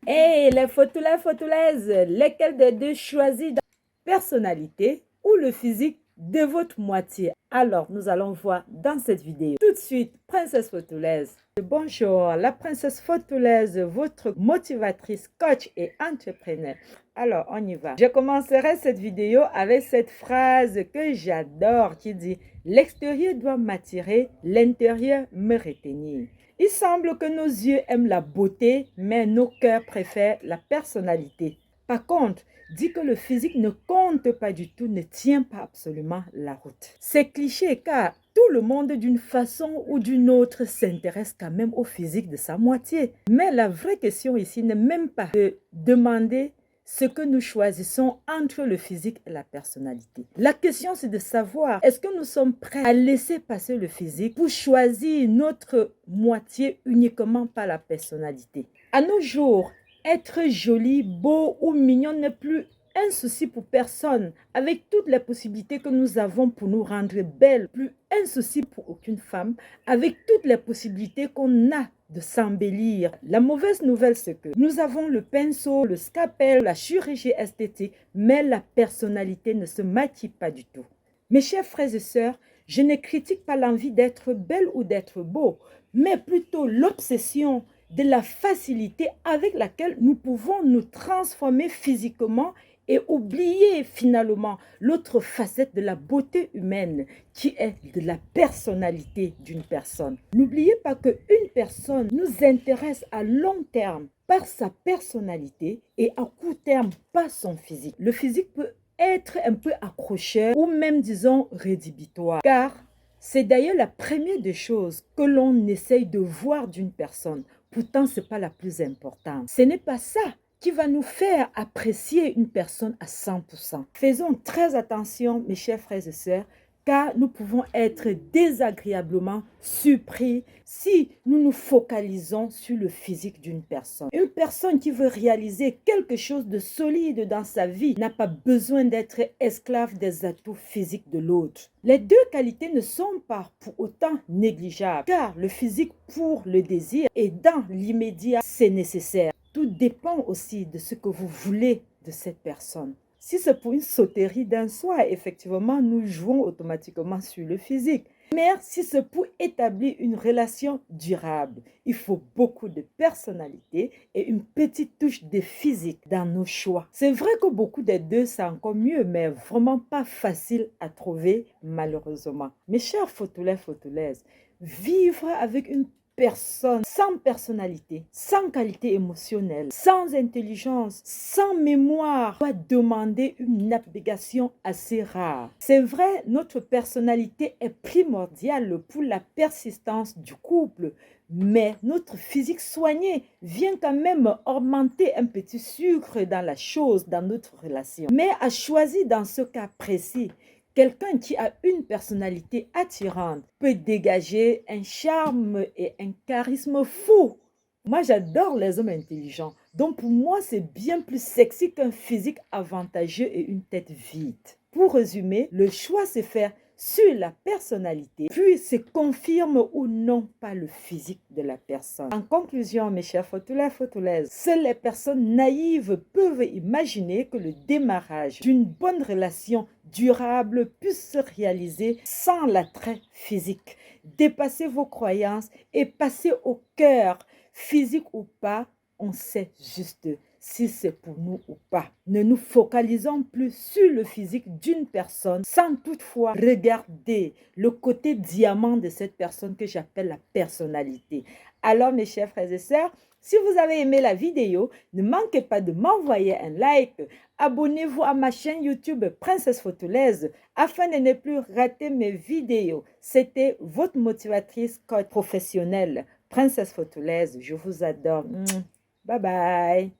Hey, les photolaises, lesquelles des deux choisit la personnalité ou le physique de votre moitié? Alors, nous allons voir dans cette vidéo. Tout de suite, princesse photolaise. Bonjour, la princesse photolaise, votre motivatrice, coach et entrepreneur. Alors, on y va. Je commencerai cette vidéo avec cette phrase que j'adore qui dit « L'extérieur doit m'attirer, l'intérieur me retenir ». Il semble que nos yeux aiment la beauté, mais nos cœurs préfèrent la personnalité. Par contre, dit que le physique ne compte pas du tout, ne tient pas absolument la route. C'est cliché car tout le monde d'une façon ou d'une autre s'intéresse quand même au physique de sa moitié. Mais la vraie question ici n'est même pas de demander ce que nous choisissons entre le physique et la personnalité. La question, c'est de savoir, est-ce que nous sommes prêts à laisser passer le physique pour choisir notre moitié uniquement par la personnalité? À nos jours, être joli, beau ou mignon n'est plus un souci pour personne. Avec toutes les possibilités que nous avons pour nous rendre belles, plus un souci pour aucune femme. Avec toutes les possibilités qu'on a de s'embellir. La mauvaise nouvelle, c'est que nous avons le pinceau, le scalpel, la chirurgie esthétique, mais la personnalité ne se maquille pas du tout. Mes chers frères et sœurs, je ne critique pas l'envie d'être belle ou d'être beau, mais plutôt l'obsession de la facilité avec laquelle nous pouvons nous transformer physiquement et oublier finalement l'autre facette de la beauté humaine qui est de la personnalité d'une personne. N'oubliez pas qu'une personne nous intéresse à long terme par sa personnalité et à court terme par son physique. Le physique peut être un peu accrocheur ou même disons rédhibitoire car c'est d'ailleurs la première des choses que l'on essaye de voir d'une personne. Pourtant, ce n'est pas la plus importante. Ce n'est pas ça qui va nous faire apprécier une personne à 100%. Faisons très attention, mes chers frères et sœurs, car nous pouvons être désagréablement surpris si nous nous focalisons sur le physique d'une personne. Une personne qui veut réaliser quelque chose de solide dans sa vie n'a pas besoin d'être esclave des atouts physiques de l'autre. Les deux qualités ne sont pas pour autant négligeables, car le physique pour le désir et dans l'immédiat, c'est nécessaire. Tout dépend aussi de ce que vous voulez de cette personne. Si c'est pour une sauterie d'un soir, effectivement, nous jouons automatiquement sur le physique. Mais si c'est pour établir une relation durable, il faut beaucoup de personnalité et une petite touche de physique dans nos choix. C'est vrai que beaucoup des deux, c'est encore mieux, mais vraiment pas facile à trouver, malheureusement. Mes chers photolaises, vivre avec une personne sans personnalité, sans qualité émotionnelle, sans intelligence, sans mémoire, va demander une abnégation assez rare. C'est vrai, notre personnalité est primordiale pour la persistance du couple, mais notre physique soigné vient quand même augmenter un petit sucre dans la chose, dans notre relation. Mais à choisir dans ce cas précis, quelqu'un qui a une personnalité attirante peut dégager un charme et un charisme fou. Moi, j'adore les hommes intelligents. Donc, pour moi, c'est bien plus sexy qu'un physique avantageux et une tête vide. Pour résumer, le choix se fait sur la personnalité, puis se confirme ou non pas le physique de la personne. En conclusion, mes chers photolaises, seules les personnes naïves peuvent imaginer que le démarrage d'une bonne relation durable puisse se réaliser sans l'attrait physique. Dépassez vos croyances et passez au cœur, physique ou pas, on sait juste si c'est pour nous ou pas. Ne nous focalisons plus sur le physique d'une personne sans toutefois regarder le côté diamant de cette personne que j'appelle la personnalité. Alors mes chers frères et sœurs, si vous avez aimé la vidéo, ne manquez pas de m'envoyer un like. Abonnez-vous à ma chaîne YouTube Princesse Photolaise afin de ne plus rater mes vidéos. C'était votre motivatrice coach professionnelle, Princesse Photolaise. Je vous adore. Bye bye.